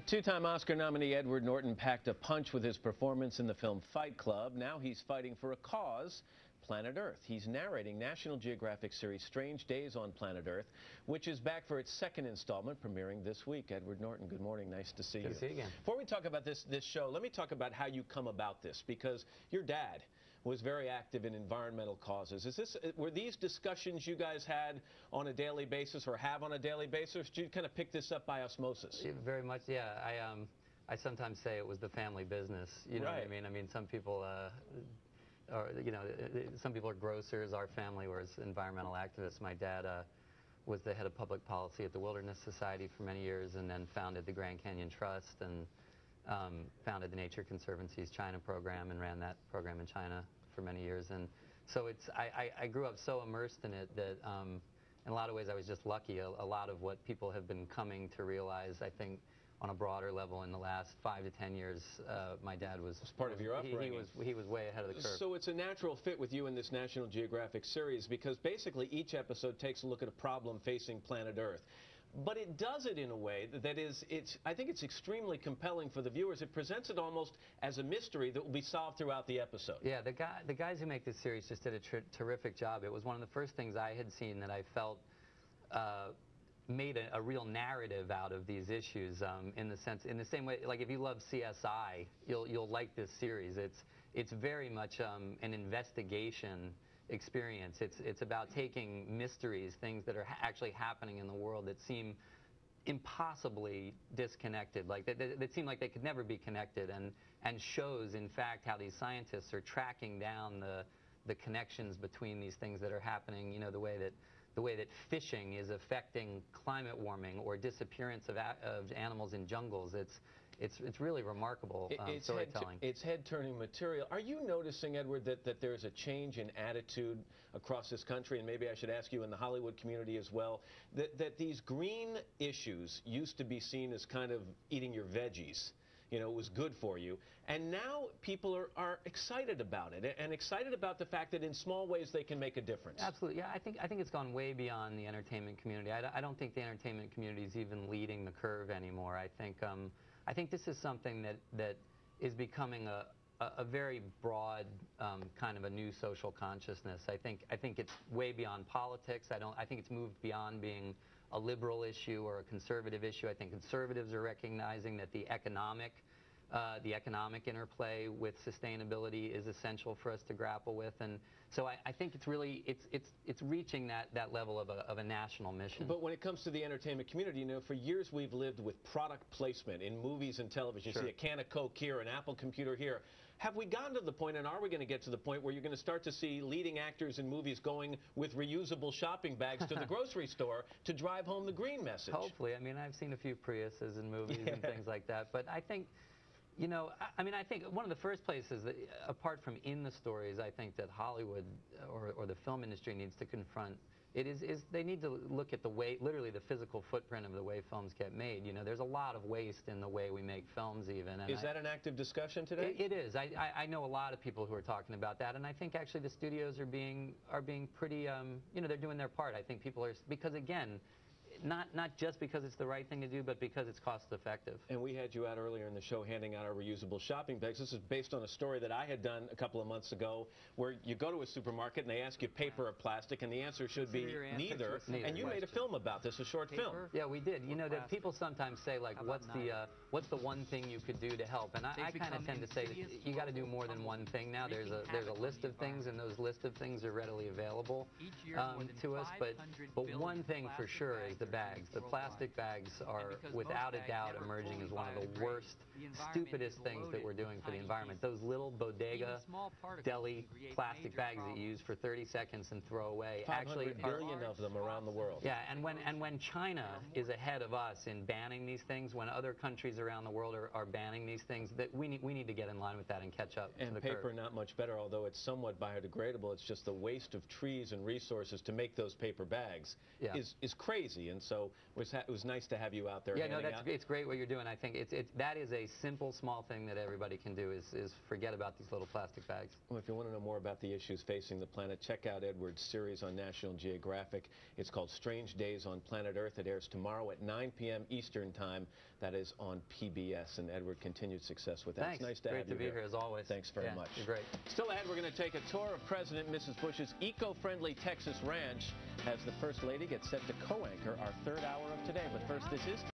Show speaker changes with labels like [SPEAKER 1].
[SPEAKER 1] Two-time Oscar nominee Edward Norton packed a punch with his performance in the film Fight Club. Now he's fighting for a cause, Planet Earth. He's narrating National Geographic series Strange Days on Planet Earth, which is back for its second installment, premiering this week. Edward Norton, good morning. Nice to see you.
[SPEAKER 2] Good to see you again.
[SPEAKER 1] Before we talk about this show, let me talk about how you come about this, because your dad was very active in environmental causes. Were these discussions you guys had on a daily basis or have on a daily basis? Did you kind of pick this up by osmosis?
[SPEAKER 2] Very much, yeah. I sometimes say it was the family business. You know what I mean? I mean, some people some people are grocers. Our family was environmental activists. My dad was the head of public policy at the Wilderness Society for many years, and then founded the Grand Canyon Trust, and founded the Nature Conservancy's China program, and ran that program in China for many years. And so I grew up so immersed in it that in a lot of ways I was just lucky. A lot of what people have been coming to realize, I think, on a broader level in the last 5 to 10 years, my dad was
[SPEAKER 1] part of your upbringing.
[SPEAKER 2] He was way ahead of the curve.
[SPEAKER 1] So it's a natural fit with you in this National Geographic series, because basically each episode takes a look at a problem facing planet Earth. But it does it in a way that I think it's extremely compelling for the viewers. It presents it almost as a mystery that will be solved throughout the episode.
[SPEAKER 2] Yeah, the guys who make this series just did a terrific job. It was one of the first things I had seen that I felt made a real narrative out of these issues, in the same way, like if you love CSI, you'll like this series. It's very much an investigation experience. It's about taking mysteries, things that are actually happening in the world that seem impossibly disconnected, like that seem like they could never be connected, and shows in fact how these scientists are tracking down the connections between these things that are happening. You know, the way that fishing is affecting climate warming, or disappearance of animals in jungles. It's really remarkable storytelling.
[SPEAKER 1] It's head-turning material. Are you noticing, Edward, that there's a change in attitude across this country, and maybe I should ask you in the Hollywood community as well, that these green issues used to be seen as kind of eating your veggies? You know, it was good for you. And now people are excited about it, and excited about the fact that in small ways they can make a difference.
[SPEAKER 2] Absolutely. Yeah, I think it's gone way beyond the entertainment community. I don't think the entertainment community is even leading the curve anymore. I think this is something that is becoming a very broad kind of a new social consciousness. I think it's way beyond politics. I think it's moved beyond being a liberal issue or a conservative issue. I think conservatives are recognizing that the economic interplay with sustainability is essential for us to grapple with, and so I think it's really it's reaching that level of a national mission.
[SPEAKER 1] But when it comes to the entertainment community, you know, for years we've lived with product placement in movies and television.
[SPEAKER 2] Sure.
[SPEAKER 1] You see a can of Coke here, an Apple computer here. Have we gotten to the point, and are we going to get to the point where you're going to start to see leading actors in movies going with reusable shopping bags to the grocery store to drive home the green message?
[SPEAKER 2] Hopefully. I mean, I've seen a few Priuses in movies and things like that, but I think, you know, I mean, I think one of the first places that, apart from in the stories, I think that Hollywood or the film industry needs to confront is they need to look at the way, literally the physical footprint of the way films get made. You know, there's a lot of waste in the way we make films even. And
[SPEAKER 1] is that an active discussion today?
[SPEAKER 2] It is. I know a lot of people who are talking about that, and I think actually the studios are being pretty, you know, they're doing their part. I think people are, because again, not just because it's the right thing to do, but because it's cost effective.
[SPEAKER 1] And we had you out earlier in the show handing out our reusable shopping bags. This is based on a story that I had done a couple of months ago, where you go to a supermarket and they ask you paper or plastic, and the answer should be neither. And you made a film about this, a short film.
[SPEAKER 2] Yeah, we did. You know, that people sometimes say, like, what's the one thing you could do to help? And I kind of tend to say that you got to do more than one thing now. There's a list of things, and those list of things are readily available to us. But one thing for sure is the bags. The plastic bags are without a doubt emerging as one of the worst, stupidest things that we're doing for the environment. Those little bodega, deli plastic bags that you use for 30 seconds and throw away.
[SPEAKER 1] 500 billion of them around the world.
[SPEAKER 2] Yeah, and when China is ahead of us in banning these things, when other countries around the world are banning these things, that we need to get in line with that and catch up to the curve.
[SPEAKER 1] And paper not much better, although it's somewhat biodegradable. It's just the waste of trees and resources to make those paper bags is crazy. And so it was nice to have you out there.
[SPEAKER 2] Yeah, no,
[SPEAKER 1] handing out.
[SPEAKER 2] it's great what you're doing. I think that is a simple, small thing that everybody can do is forget about these little plastic bags.
[SPEAKER 1] Well, if you want to know more about the issues facing the planet, check out Edward's series on National Geographic. It's called Strange Days on Planet Earth. It airs tomorrow at 9 p.m. Eastern Time. That is on PBS. And Edward, continued success with that.
[SPEAKER 2] Thanks.
[SPEAKER 1] It's nice to have you
[SPEAKER 2] Great to be here as always.
[SPEAKER 1] Thanks very much.
[SPEAKER 2] You're great.
[SPEAKER 1] Still ahead, we're going to take a tour of President and Mrs. Bush's eco-friendly Texas ranch as the First Lady gets set to co-anchor our third hour of Today. But first, this is